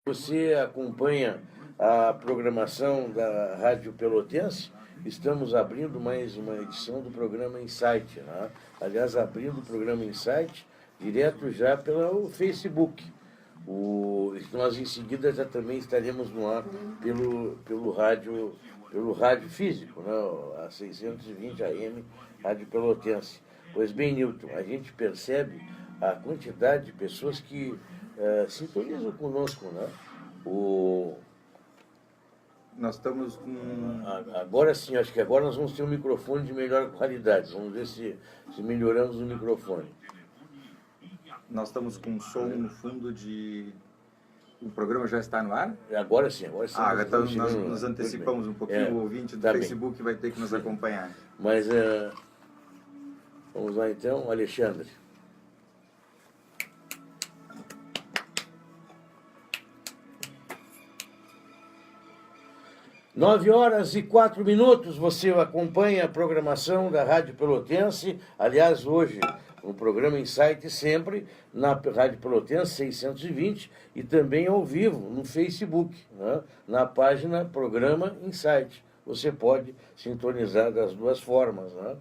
Você acompanha a programação da Rádio Pelotense? Estamos abrindo mais uma edição do programa Insight, né? Aliás, abrindo o programa Insight direto já pelo Facebook. Nós em seguida já também estaremos no ar pelo rádio físico, né? A 620 AM, Rádio Pelotense. Pois bem, Newton, a gente percebe a quantidade de pessoas que sintonizam conosco, né? Nós estamos com... Agora sim, acho que agora nós vamos ter um microfone de melhor qualidade. Vamos ver se melhoramos o microfone. Nós estamos com um som no fundo de... O programa já está no ar? Agora sim. Então nós nos antecipamos um pouquinho. O ouvinte do Facebook bem. vai ter que nos acompanhar. Mas vamos lá então, Alexandre. Nove horas e 4 minutos, você acompanha a programação da Rádio Pelotense. Aliás, hoje, no programa Insight, sempre na Rádio Pelotense 620 e também ao vivo no Facebook, né? Na página Programa Insight. Você pode sintonizar das duas formas, né?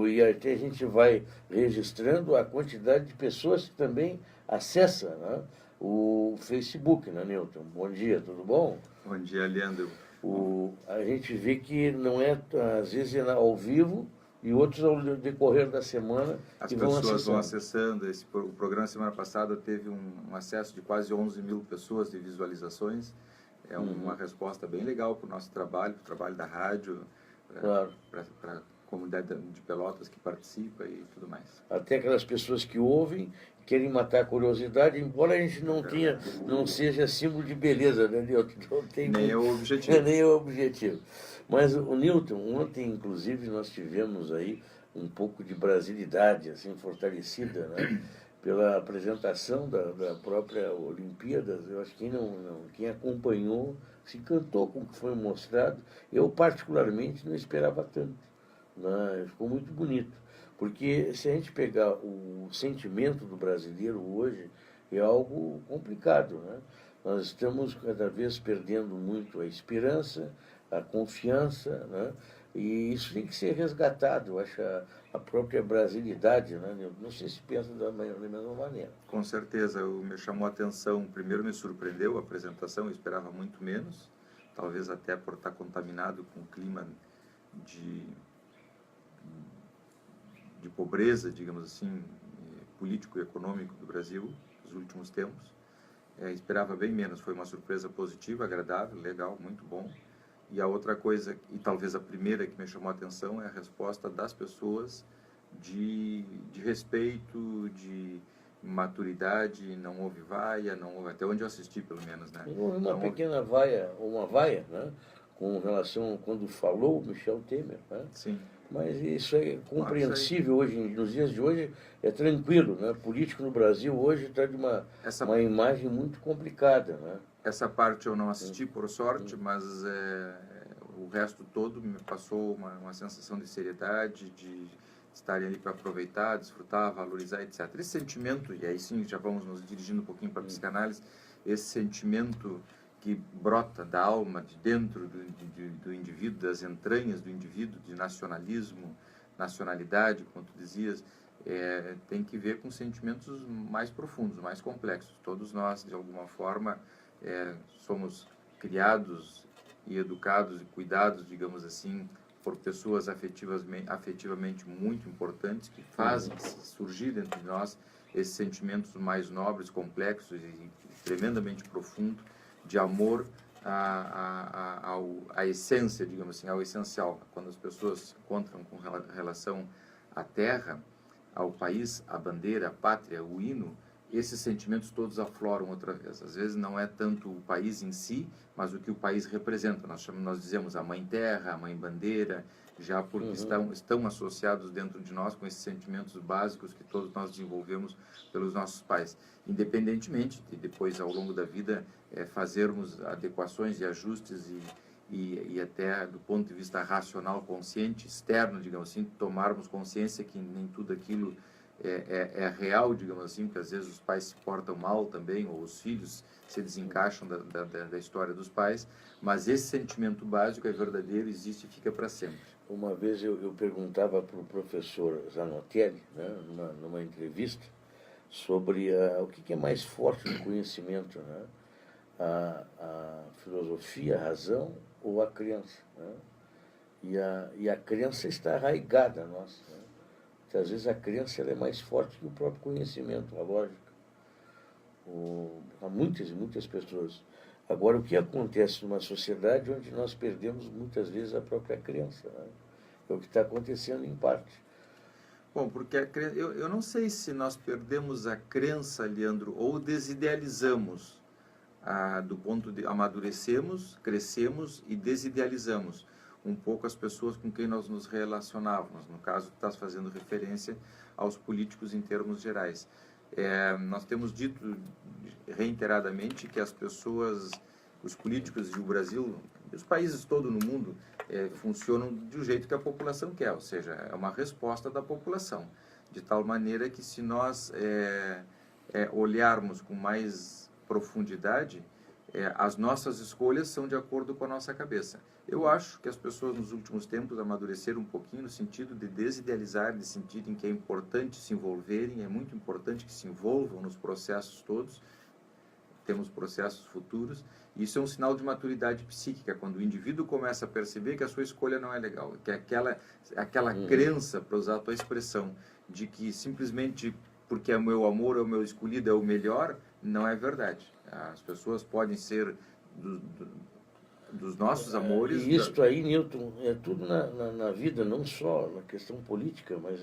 E até a gente vai registrando a quantidade de pessoas que também acessam, né, o Facebook, né, Newton? Bom dia, tudo bom? Bom dia, Leandro. A gente vê que não é, às vezes, ao vivo e outros ao decorrer da semana. As pessoas vão acessando. O programa semana passada teve um acesso de quase 11 mil pessoas de visualizações. É uma resposta bem legal para o nosso trabalho, para o trabalho da rádio, Claro. para a comunidade de Pelotas que participa e tudo mais. Até aquelas pessoas que ouvem, querem matar a curiosidade, embora a gente não seja símbolo de beleza, né, Newton? Nem é o objetivo. Nem é o objetivo. Mas, o Newton, ontem, inclusive, nós tivemos aí um pouco de brasilidade, assim, fortalecida, né, pela apresentação da própria Olimpíadas. Eu acho que quem acompanhou se encantou com o que foi mostrado. Eu, particularmente, não esperava tanto, né? Ficou muito bonito. Porque se a gente pegar o sentimento do brasileiro hoje, é algo complicado, né? Nós estamos cada vez perdendo muito a esperança, a confiança, né? E isso tem que ser resgatado. Eu acho a própria brasilidade, né? Não sei se pensa da mesma maneira. Com certeza, me chamou a atenção. Primeiro me surpreendeu a apresentação, eu esperava muito menos, talvez até por estar contaminado com o clima de pobreza, digamos assim, político e econômico do Brasil nos últimos tempos. Esperava bem menos, foi uma surpresa positiva, agradável, legal, muito bom. E a outra coisa, e talvez a primeira que me chamou a atenção, é a resposta das pessoas de respeito, de maturidade. Não houve vaia, não houve, até onde eu assisti pelo menos, né? Houve uma pequena vaia, né? Com relação a quando falou o Michel Temer, né? Sim. Mas isso é compreensível hoje, nos dias de hoje, é tranquilo, né? Político no Brasil hoje está de uma imagem muito complicada, né? Essa parte eu não assisti, por sorte, mas o resto todo me passou uma sensação de seriedade, de estarem ali para aproveitar, desfrutar, valorizar, etc. Esse sentimento, e aí sim já vamos nos dirigindo um pouquinho para a psicanálise, esse sentimento que brota da alma, de dentro do indivíduo, das entranhas do indivíduo, de nacionalismo, nacionalidade, como tu dizias, tem que ver com sentimentos mais profundos, mais complexos. Todos nós, de alguma forma, somos criados e educados e cuidados, digamos assim, por pessoas afetivamente muito importantes, que fazem surgir dentro de nós esses sentimentos mais nobres, complexos e tremendamente profundos, de amor à essência, digamos assim, ao essencial. Quando as pessoas se encontram com relação à terra, ao país, à bandeira, à pátria, o hino, esses sentimentos todos afloram outra vez. Às vezes não é tanto o país em si, mas o que o país representa. Nós dizemos a mãe terra, a mãe bandeira, já porque estão associados dentro de nós com esses sentimentos básicos que todos nós desenvolvemos pelos nossos pais. Independentemente de depois, ao longo da vida, fazermos adequações e ajustes e até do ponto de vista racional, consciente, externo, digamos assim, tomarmos consciência que nem tudo aquilo é real, digamos assim, porque às vezes os pais se portam mal também, ou os filhos se desencaixam da história dos pais, mas esse sentimento básico é verdadeiro, existe e fica para sempre. Uma vez eu perguntava para o professor Zanotelli, né, numa entrevista, sobre o que é mais forte no conhecimento, né? A filosofia, a razão ou a crença, né? E a crença está arraigada a nós, né? Muitas vezes a crença ela é mais forte que o próprio conhecimento, a lógica. Há muitas e muitas pessoas. Agora, o que acontece numa sociedade onde nós perdemos muitas vezes a própria crença, né? É o que está acontecendo em parte. Bom, porque eu não sei se nós perdemos a crença, Leandro, ou desidealizamos, do ponto de amadurecemos, crescemos e desidealizamos um pouco as pessoas com quem nós nos relacionávamos. No caso, estás fazendo referência aos políticos em termos gerais. Nós temos dito reiteradamente que as pessoas, os políticos e o Brasil, os países todos no mundo, funcionam do jeito que a população quer, ou seja, é uma resposta da população, de tal maneira que se nós olharmos com mais profundidade, as nossas escolhas são de acordo com a nossa cabeça. Eu acho que as pessoas nos últimos tempos amadureceram um pouquinho no sentido de desidealizar, de sentirem que é importante se envolverem, é muito importante que se envolvam nos processos todos, temos processos futuros, e isso é um sinal de maturidade psíquica, quando o indivíduo começa a perceber que a sua escolha não é legal, que aquela crença, para usar a tua expressão, de que simplesmente porque é o meu amor, é o meu escolhido, é o melhor, não é verdade. As pessoas podem ser dos nossos amores... E isto aí, Newton, é tudo na vida, não só na questão política, mas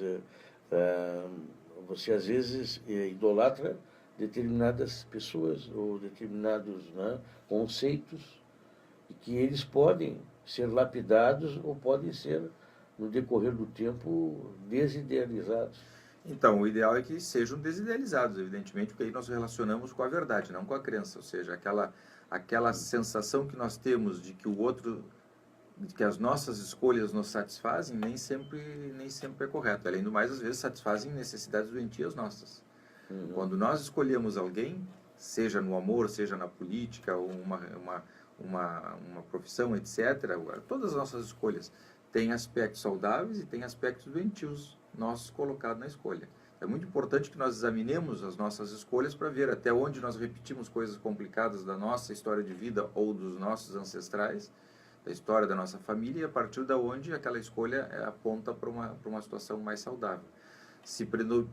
você às vezes idolatra determinadas pessoas ou determinados, né, conceitos, e que eles podem ser lapidados ou podem ser, no decorrer do tempo, desidealizados. Então, o ideal é que sejam desidealizados, evidentemente, porque aí nós relacionamos com a verdade, não com a crença. Ou seja, aquela sensação que nós temos de que o outro, de que as nossas escolhas nos satisfazem, nem sempre é correto. Além do mais, às vezes satisfazem necessidades doentias nossas. Quando nós escolhemos alguém, seja no amor, seja na política, ou uma profissão, etc., todas as nossas escolhas têm aspectos saudáveis e têm aspectos doentios nossos colocados na escolha. É muito importante que nós examinemos as nossas escolhas para ver até onde nós repetimos coisas complicadas da nossa história de vida ou dos nossos ancestrais, da história da nossa família, e a partir da onde aquela escolha aponta para uma situação mais saudável. Se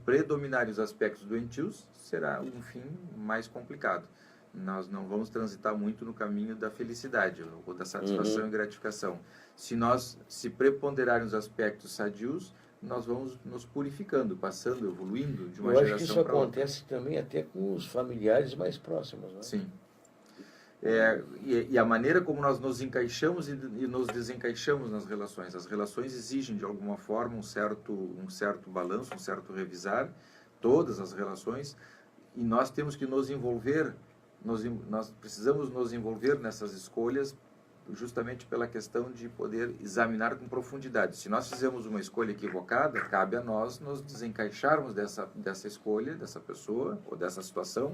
predominarem os aspectos doentios, será um fim mais complicado. Nós não vamos transitar muito no caminho da felicidade ou da satisfação e gratificação. Se preponderarem os aspectos sadios, nós vamos nos purificando, passando, evoluindo de uma geração para outra. Eu acho que isso acontece também até com os familiares mais próximos, né? Sim. E a maneira como nós nos encaixamos e nos desencaixamos nas relações. As relações exigem, de alguma forma, um certo balanço, um certo revisar, todas as relações, e nós temos que nos envolver, nós precisamos nos envolver nessas escolhas justamente pela questão de poder examinar com profundidade. Se nós fizemos uma escolha equivocada, cabe a nós nos desencaixarmos dessa escolha, dessa pessoa ou dessa situação,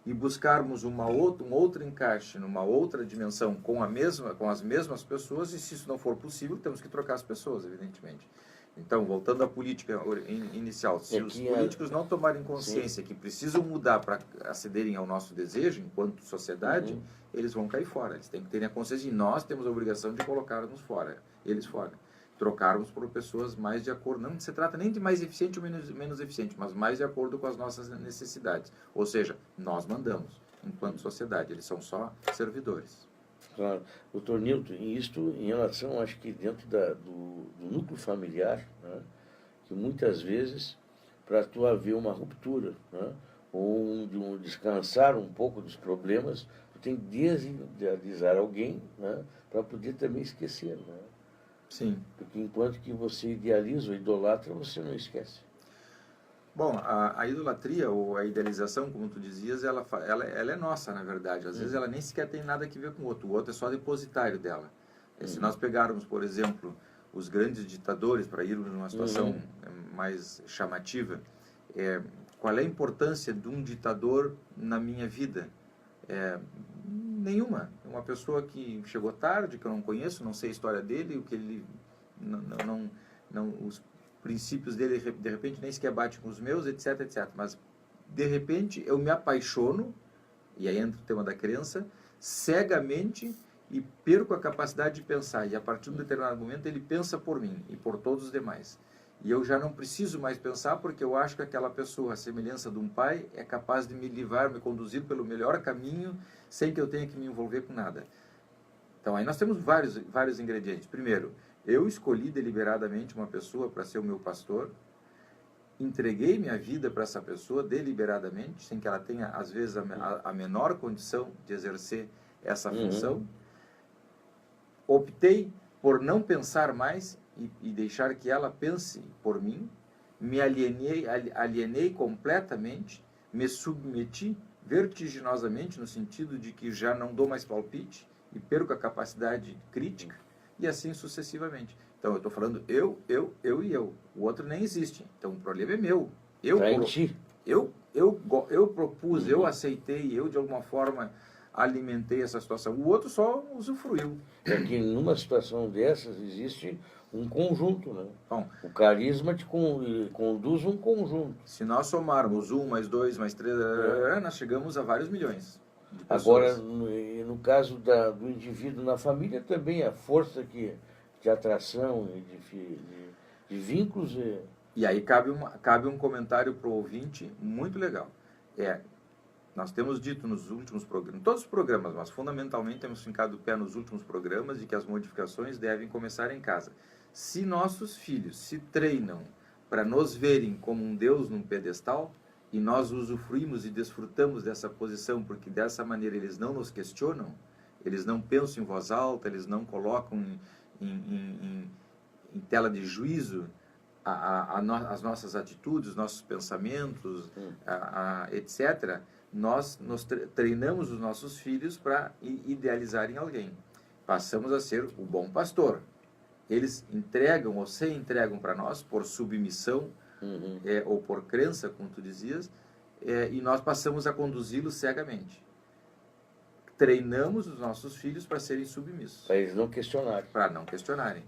e buscarmos um outro encaixe numa outra dimensão com as mesmas pessoas, e se isso não for possível, temos que trocar as pessoas, evidentemente. Então, voltando à política inicial, se os políticos não tomarem consciência que precisam mudar para acederem ao nosso desejo, enquanto sociedade, eles vão cair fora. Eles têm que terem a consciência, e nós temos a obrigação de colocarmos eles fora. Trocarmos por pessoas mais de acordo, não se trata nem de mais eficiente ou menos eficiente, mas mais de acordo com as nossas necessidades. Ou seja, nós mandamos, enquanto sociedade, eles são só servidores. Claro. Doutor Newton, isto em relação, acho que dentro do núcleo familiar, né, que muitas vezes, para tu haver uma ruptura, né, ou descansar um pouco dos problemas, tu tem que desidealizar alguém, né, para poder também esquecer. Né? Sim. Porque enquanto que você idealiza ou idolatra, você não esquece. Bom, a idolatria ou a idealização, como tu dizias, ela é nossa, na verdade. Às vezes ela nem sequer tem nada a ver com o outro é só depositário dela. Se nós pegarmos, por exemplo, os grandes ditadores, para irmos numa situação mais chamativa, Qual é a importância de um ditador na minha vida? Nenhuma. Uma pessoa que chegou tarde, que eu não conheço, não sei a história dele, o que ele os princípios dele de repente nem sequer batem com os meus, etc, etc. Mas de repente eu me apaixono, e aí entra o tema da crença, cegamente, e perco a capacidade de pensar. E a partir de um determinado momento ele pensa por mim e por todos os demais. E eu já não preciso mais pensar, porque eu acho que aquela pessoa, a semelhança de um pai, é capaz de me livrar, me conduzir pelo melhor caminho, sem que eu tenha que me envolver com nada. Então aí nós temos vários ingredientes. Primeiro, eu escolhi deliberadamente uma pessoa para ser o meu pastor, entreguei minha vida para essa pessoa deliberadamente, sem que ela tenha, às vezes, a menor condição de exercer essa função. Optei por não pensar mais e deixar que ela pense por mim, me alienei completamente, me submeti vertiginosamente, no sentido de que já não dou mais palpite e perco a capacidade crítica, e assim sucessivamente. Então eu estou falando eu e eu. O outro nem existe. Então o problema é meu. Eu propus, eu aceitei, eu de alguma forma alimentei essa situação. O outro só usufruiu. É que numa situação dessas existe um conjunto, né? Bom, o carisma te conduz um conjunto. Se nós somarmos 1 mais 2 mais 3, nós chegamos a vários milhões de pessoas. Agora, no caso do indivíduo na família, também a força de atração e de vínculos. E aí cabe um comentário para o ouvinte muito legal. Nós temos dito nos últimos programas, todos os programas, mas fundamentalmente temos fincado o pé nos últimos programas, de que as modificações devem começar em casa. Se nossos filhos se treinam para nos verem como um Deus num pedestal, e nós usufruímos e desfrutamos dessa posição, porque dessa maneira eles não nos questionam, eles não pensam em voz alta, eles não colocam em tela de juízo as nossas atitudes, os nossos pensamentos, etc., nós treinamos os nossos filhos para idealizarem alguém. Passamos a ser o bom pastor. Eles entregam ou se entregam para nós por submissão, ou por crença, como tu dizias, e nós passamos a conduzi-los cegamente. Treinamos os nossos filhos para serem submissos. Para eles não questionarem. Para não questionarem.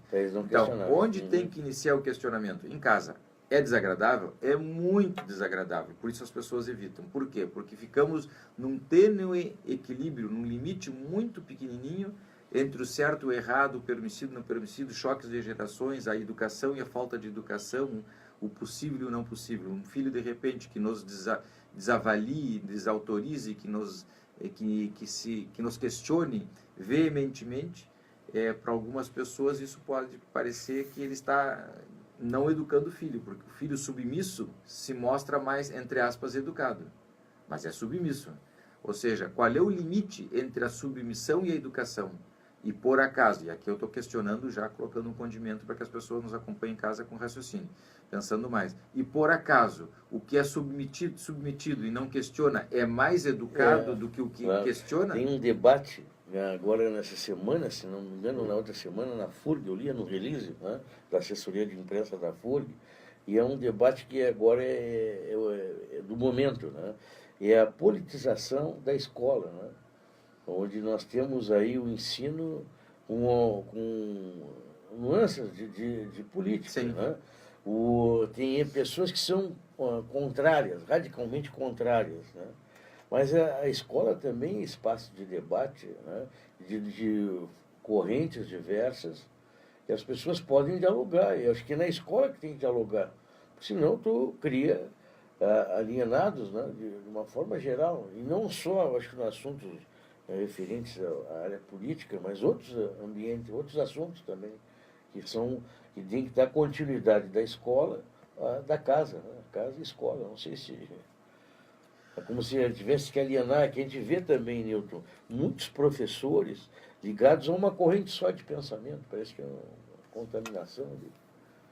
Então, onde tem que iniciar o questionamento? Em casa. É desagradável? É muito desagradável. Por isso as pessoas evitam. Por quê? Porque ficamos num tênue equilíbrio, num limite muito pequenininho entre o certo e o errado, o permissivo e o não permissivo, choques de gerações, a educação e a falta de educação, o possível e o não possível. Um filho, de repente, que nos desavalie, desautorize, que nos questione veementemente, para algumas pessoas isso pode parecer que ele está não educando o filho, porque o filho submisso se mostra mais, entre aspas, educado, mas é submisso. Ou seja, qual é o limite entre a submissão e a educação? E por acaso, e aqui eu estou questionando já, colocando um condimento para que as pessoas nos acompanhem em casa com raciocínio, pensando mais. E por acaso, o que é submetido e não questiona é mais educado do que o que questiona? Tem um debate, agora nessa semana, se não me engano, na outra semana, na FURG, eu lia no release, né, da assessoria de imprensa da FURG, e é um debate que agora é do momento, né? É a politização da escola, né? Onde nós temos aí o ensino com nuances de política. Né? Tem pessoas que são contrárias, radicalmente contrárias. Né? Mas a escola também é espaço de debate, né? de correntes diversas, e as pessoas podem dialogar. E acho que é na escola que tem que dialogar. Senão tu cria alienados, né? de uma forma geral. E não só, acho que nos assuntos referentes à área política, mas outros ambientes, outros assuntos também, que tem que dar continuidade da escola, da casa, né? Casa e escola. Não sei se é como se tivesse que alienar, que a gente vê também, Newton, muitos professores ligados a uma corrente só de pensamento, parece que é uma contaminação ali.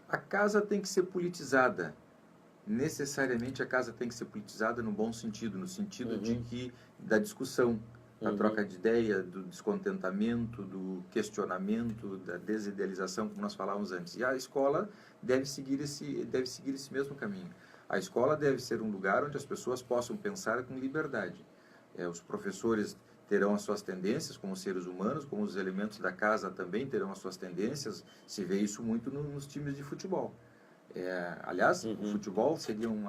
A casa tem que ser politizada. Necessariamente a casa tem que ser politizada no bom sentido, no sentido da discussão, da troca de ideia, do descontentamento, do questionamento, da desidealização, como nós falávamos antes. E a escola deve seguir esse mesmo caminho. A escola deve ser um lugar onde as pessoas possam pensar com liberdade. Os professores terão as suas tendências como seres humanos, como os elementos da casa também terão as suas tendências. Se vê isso muito nos times de futebol. Aliás, o futebol seria um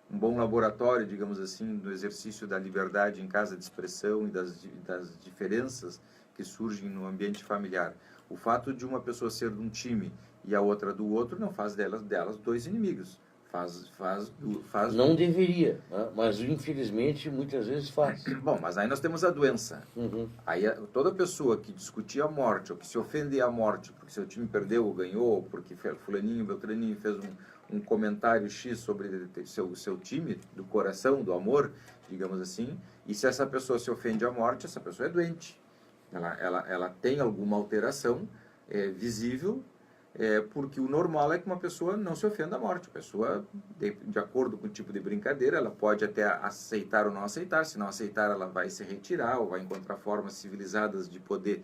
bom laboratório, digamos assim, do exercício da liberdade em casa de expressão e das diferenças que surgem no ambiente familiar. O fato de uma pessoa ser de um time e a outra do outro não faz delas dois inimigos. Não deveria, né? Mas infelizmente muitas vezes faz. Bom, mas aí nós temos a doença. Aí toda pessoa que discutir a morte, ou que se ofender à morte, porque seu time perdeu ou ganhou, ou porque fulaninho, beltraninho fez um comentário X sobre seu time, do coração, do amor, digamos assim, e se essa pessoa se ofende à morte, essa pessoa é doente. Ela tem alguma alteração visível, porque o normal é que uma pessoa não se ofenda à morte. A pessoa, de acordo com o tipo de brincadeira, ela pode até aceitar ou não aceitar. Se não aceitar, ela vai se retirar ou vai encontrar formas civilizadas de poder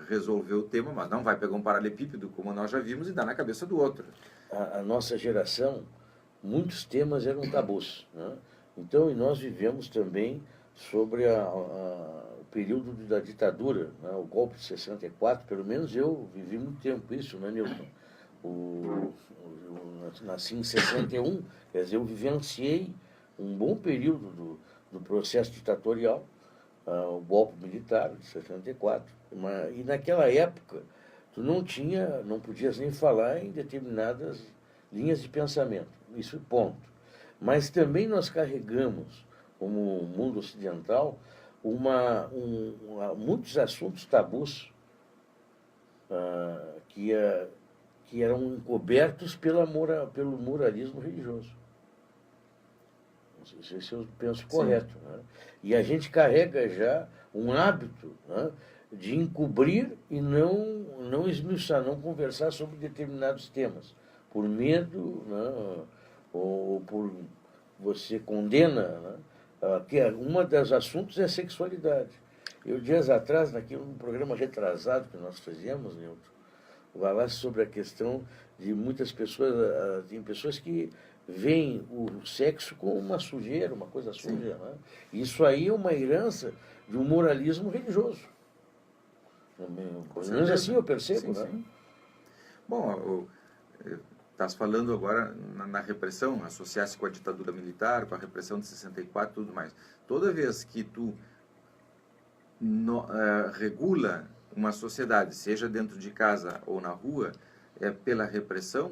resolver o tema, mas não vai pegar um paralelepípedo, como nós já vimos, e dar na cabeça do outro. A nossa geração, muitos temas eram tabus, né? Então, e nós vivemos também sobre o período da ditadura, né? O golpe de 64, pelo menos eu vivi muito tempo isso, né, Newton? Eu nasci em 61, quer dizer, eu vivenciei um bom período do processo ditatorial, o golpe militar de 64. E naquela época, tu não podias nem falar em determinadas linhas de pensamento, isso é ponto. Mas também nós carregamos, como mundo ocidental, muitos assuntos tabus que eram encobertos pelo moralismo religioso. Não sei se eu penso correto. Né? E a gente carrega já um hábito, né, de encobrir e não esmiuçar, não conversar sobre determinados temas, por medo, né, ou por você condena, né, que uma das assuntos é a sexualidade. Eu, dias atrás, num programa retrasado que nós fizemos, Nilton, falasse sobre a questão de muitas pessoas, tem pessoas que veem o sexo como uma sujeira, uma coisa suja. Né? Isso aí é uma herança de um moralismo religioso. Pelo menos assim eu percebo. Sim, né? Sim. Bom, estás falando agora na repressão, associar-se com a ditadura militar, com a repressão de 64 e tudo mais. Toda vez que tu regula uma sociedade, seja dentro de casa ou na rua, pela repressão,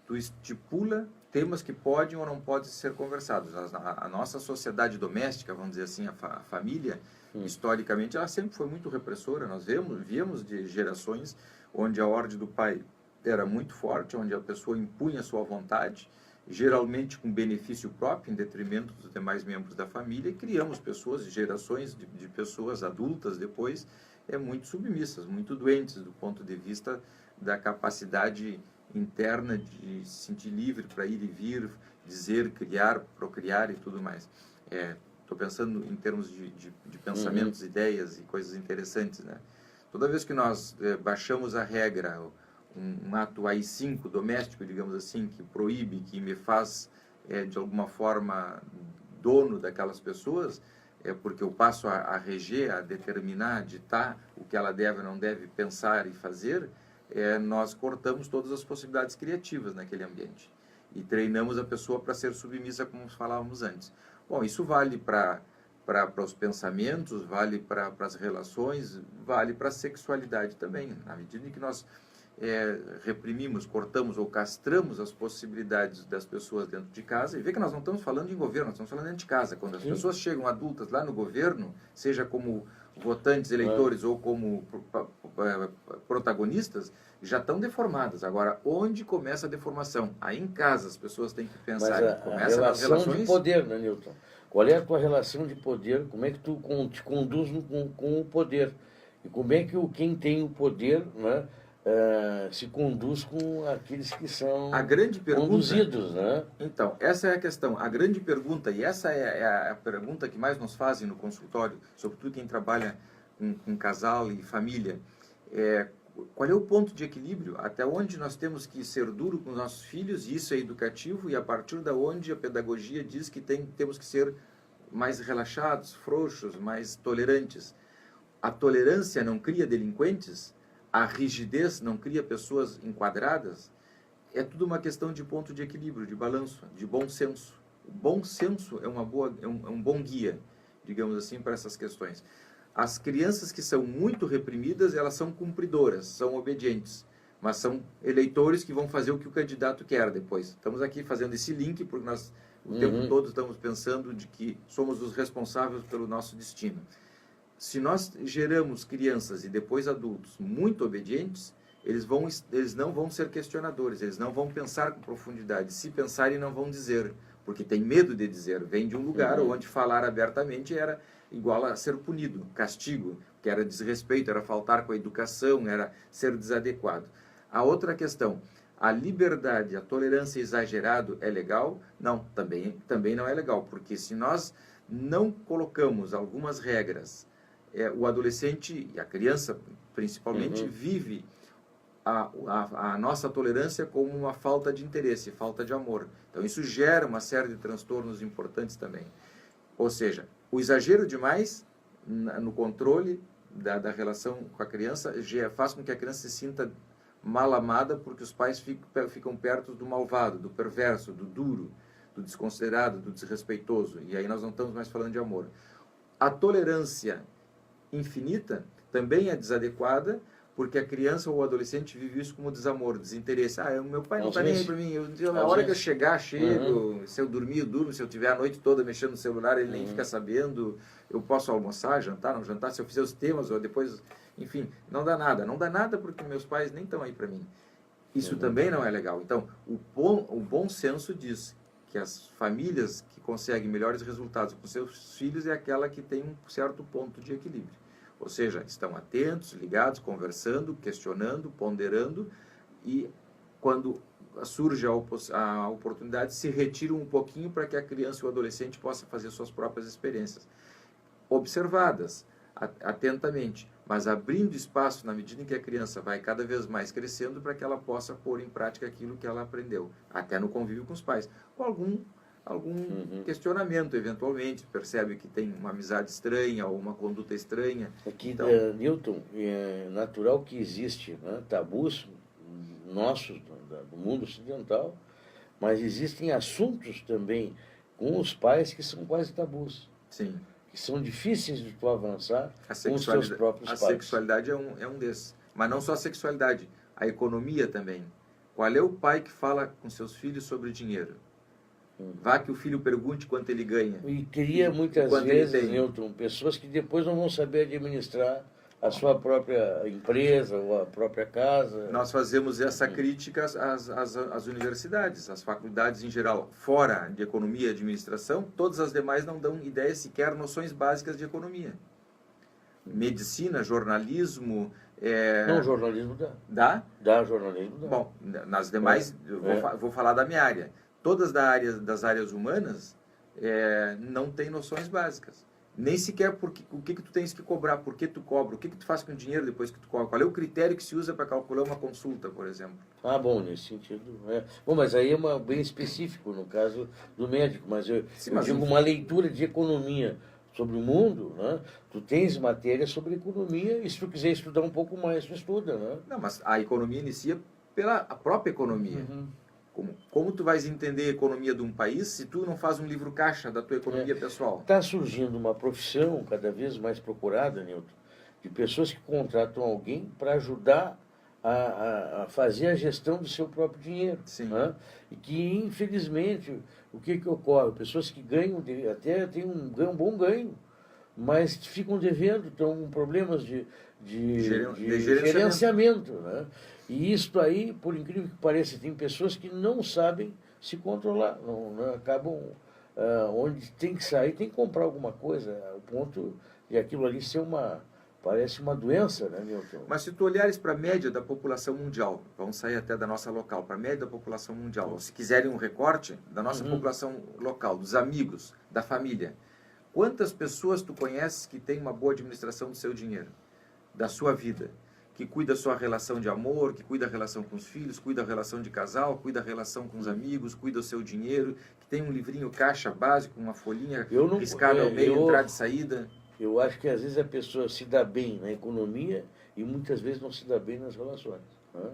tu estipula temas que podem ou não podem ser conversados. A nossa sociedade doméstica, vamos dizer assim, a família, historicamente, ela sempre foi muito repressora. Nós víamos de gerações onde a ordem do pai era muito forte, onde a pessoa impunha a sua vontade, geralmente com benefício próprio, em detrimento dos demais membros da família, e criamos gerações de pessoas adultas depois, muito submissas, muito doentes do ponto de vista da capacidade interna de se sentir livre para ir e vir, dizer, criar, procriar e tudo mais. Estou pensando em termos de pensamentos, ideias e coisas interessantes, né? Toda vez que nós baixamos a regra, um ato AI-5 doméstico, digamos assim, que proíbe, que me faz, de alguma forma, dono daquelas pessoas, porque eu passo a reger, a determinar, a ditar o que ela deve ou não deve pensar e fazer, nós cortamos todas as possibilidades criativas naquele ambiente. E treinamos a pessoa para ser submissa, como falávamos antes. Bom, isso vale para os pensamentos, vale para as relações, vale para a sexualidade também. Na medida em que nós reprimimos, cortamos ou castramos as possibilidades das pessoas dentro de casa, e vê que nós não estamos falando em governo, nós estamos falando dentro de casa. Quando as pessoas chegam adultas lá no governo, seja como votantes, eleitores ou como protagonistas, já estão deformadas. Agora, onde começa a deformação? Aí em casa as pessoas têm que pensar. Começa nas relações de poder, né, Newton? Qual é a tua relação de poder? Como é que tu te conduz com o poder? E como é que quem tem o poder, né, se conduz com aqueles que são conduzidos, né? Então, essa é a questão. A grande pergunta, e essa é a pergunta que mais nos fazem no consultório, sobretudo quem trabalha com casal e família, qual é o ponto de equilíbrio? Até onde nós temos que ser duro com os nossos filhos, e isso é educativo, e a partir da onde a pedagogia diz que temos que ser mais relaxados, frouxos, mais tolerantes. A tolerância não cria delinquentes, a rigidez não cria pessoas enquadradas. É tudo uma questão de ponto de equilíbrio, de balanço, de bom senso. O bom senso é um bom guia, digamos assim, para essas questões. As crianças que são muito reprimidas, elas são cumpridoras, são obedientes, mas são eleitores que vão fazer o que o candidato quer depois. Estamos aqui fazendo esse link porque nós o tempo todo estamos pensando de que somos os responsáveis pelo nosso destino. Se nós geramos crianças e depois adultos muito obedientes, eles não vão ser questionadores, eles não vão pensar com profundidade. Se pensarem, não vão dizer, porque tem medo de dizer. Vem de um lugar onde falar abertamente era igual a ser punido, castigo, que era desrespeito, era faltar com a educação, era ser desadequado. A outra questão, a liberdade, a tolerância exagerado é legal? Não, também não é legal, porque se nós não colocamos algumas regras, o adolescente e a criança principalmente vive a nossa tolerância como uma falta de interesse, falta de amor. Então isso gera uma série de transtornos importantes também. Ou seja, o exagero demais no controle da relação com a criança faz com que a criança se sinta mal amada, porque os pais ficam perto do malvado, do perverso, do duro, do desconsiderado, do desrespeitoso. E aí nós não estamos mais falando de amor. A tolerância infinita também é desadequada, porque a criança ou o adolescente vive isso como desamor, desinteresse. O meu pai não está nem aí para mim. A hora que eu chegar, chego. Se eu dormir, eu durmo. Se eu tiver a noite toda mexendo no celular, ele nem fica sabendo. Eu posso almoçar, jantar, não jantar. Se eu fizer os temas, ou depois... Enfim, não dá nada. Não dá nada porque meus pais nem estão aí para mim. Isso também não é legal. Então, o bom senso diz que as famílias que conseguem melhores resultados com seus filhos é aquela que tem um certo ponto de equilíbrio. Ou seja, estão atentos, ligados, conversando, questionando, ponderando, e quando surge a oportunidade, se retiram um pouquinho para que a criança e o adolescente possa fazer suas próprias experiências. Observadas, atentamente, mas abrindo espaço na medida em que a criança vai cada vez mais crescendo para que ela possa pôr em prática aquilo que ela aprendeu, até no convívio com os pais, com algum questionamento, eventualmente, percebe que tem uma amizade estranha ou uma conduta estranha. Aqui, então, Newton, é natural que existe, né, tabus nossos do mundo ocidental, mas existem assuntos também com os pais que são quase tabus. Sim. Que são difíceis de tu avançar com os seus próprios pais. A sexualidade é um desses. Mas não só a sexualidade, a economia também. Qual é o pai que fala com seus filhos sobre dinheiro? Vá que o filho pergunte quanto ele ganha. E cria muitas vezes, Newton, pessoas que depois não vão saber administrar a sua própria empresa ou a própria casa. Nós fazemos essa crítica às universidades, às faculdades em geral. Fora de economia e administração, todas as demais não dão ideia, sequer noções básicas de economia. Medicina, jornalismo... Não, jornalismo dá. Dá? Dá, jornalismo dá. Bom, nas demais, vou falar da minha área. Todas das áreas humanas não têm noções básicas. Nem sequer o que tu tens que cobrar, por que tu cobra, o que tu faz com o dinheiro depois que tu cobra, qual é o critério que se usa para calcular uma consulta, por exemplo. Bom, nesse sentido. Bom, mas aí é bem específico no caso do médico, mas eu digo uma leitura de economia sobre o mundo, né? Tu tens matéria sobre economia e se tu quiser estudar um pouco mais, tu estuda, né? Não, mas a economia inicia pela própria economia. Como tu vais entender a economia de um país se tu não faz um livro caixa da tua economia pessoal? Está surgindo uma profissão cada vez mais procurada, Newton, de pessoas que contratam alguém para ajudar a fazer a gestão do seu próprio dinheiro. Sim. Né? E que, infelizmente, o que ocorre? Pessoas que ganham, até têm um bom ganho, mas ficam devendo, estão com problemas de gerenciamento. Né? E isso aí, por incrível que pareça, tem pessoas que não sabem se controlar, não acabam onde tem que sair, tem que comprar alguma coisa, o ponto de aquilo ali ser parece uma doença, né, Newton? Mas se tu olhares para a média da população mundial, vamos sair até da nossa local, para a média da população mundial, ou se quiserem um recorte da nossa população local, dos amigos, da família, quantas pessoas tu conheces que têm uma boa administração do seu dinheiro, da sua vida? que cuida da sua relação de amor, que cuida da relação com os filhos, cuida da relação de casal, cuida da relação com os amigos, cuida do seu dinheiro, que tem um livrinho caixa básico, uma folhinha riscada ao meio, entrada e saída. Eu acho que às vezes a pessoa se dá bem na economia e muitas vezes não se dá bem nas relações. Né?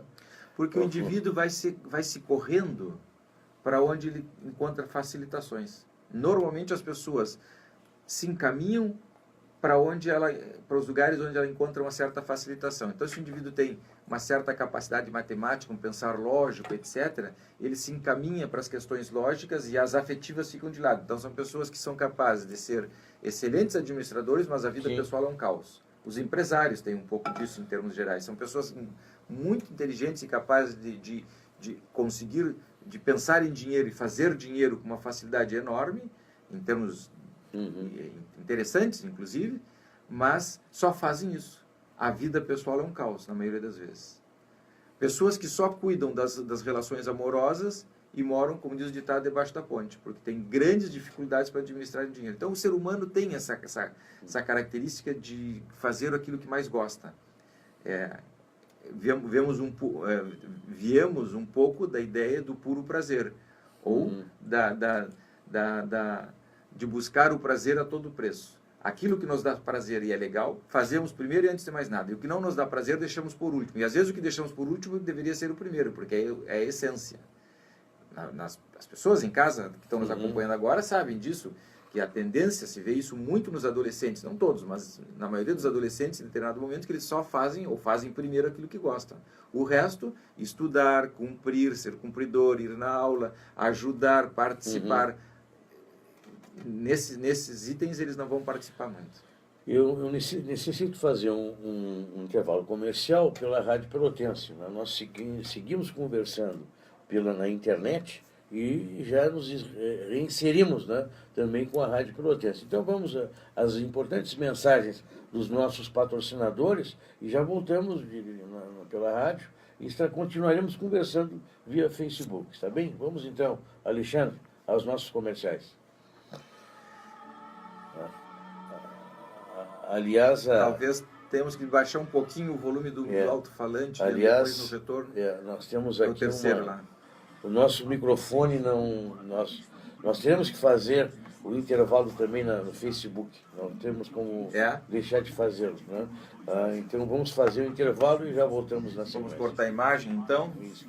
Porque o indivíduo vai se correndo para onde ele encontra facilitações. Normalmente as pessoas se encaminham para os lugares onde ela encontra uma certa facilitação. Então, se o indivíduo tem uma certa capacidade matemática, um pensar lógico, etc., ele se encaminha para as questões lógicas e as afetivas ficam de lado. Então, são pessoas que são capazes de ser excelentes administradores, mas a vida pessoal é um caos. Os empresários têm um pouco disso em termos gerais. São pessoas muito inteligentes e capazes de conseguir, de pensar em dinheiro e fazer dinheiro com uma facilidade enorme, em termos interessantes, inclusive, mas só fazem isso. A vida pessoal é um caos, na maioria das vezes. Pessoas que só cuidam das relações amorosas e moram, como diz o ditado, debaixo da ponte, porque tem grandes dificuldades para administrar o dinheiro. Então, o ser humano tem essa característica de fazer aquilo que mais gosta. Viemos um pouco da ideia do puro prazer, ou de buscar o prazer a todo preço. Aquilo que nos dá prazer e é legal, fazemos primeiro e antes de mais nada. E o que não nos dá prazer, deixamos por último. E às vezes o que deixamos por último deveria ser o primeiro, porque é a essência. As pessoas em casa que estão nos acompanhando agora sabem disso, que a tendência, se vê isso muito nos adolescentes, não todos, mas na maioria dos adolescentes, em determinado momento, que eles só fazem ou fazem primeiro aquilo que gostam. O resto, estudar, cumprir, ser cumpridor, ir na aula, ajudar, participar. Nesses itens eles não vão participar muito. Eu necessito fazer um intervalo comercial pela Rádio Pelotense. Nós seguimos conversando na internet e já nos reinserimos, né, também com a Rádio Pelotense. Então vamos às importantes mensagens dos nossos patrocinadores e já voltamos pela rádio e continuaremos conversando via Facebook, está bem? Vamos então, Alexandre, aos nossos comerciais. Aliás, talvez temos que baixar um pouquinho o volume do alto-falante, aliás, depois no retorno. Nós temos aqui lá. O nosso microfone não... Nós teremos que fazer o intervalo também no Facebook. Não temos como deixar de fazê-lo. Né? Então vamos fazer o intervalo e já voltamos na sequência. Vamos cortar a imagem, então? Isso.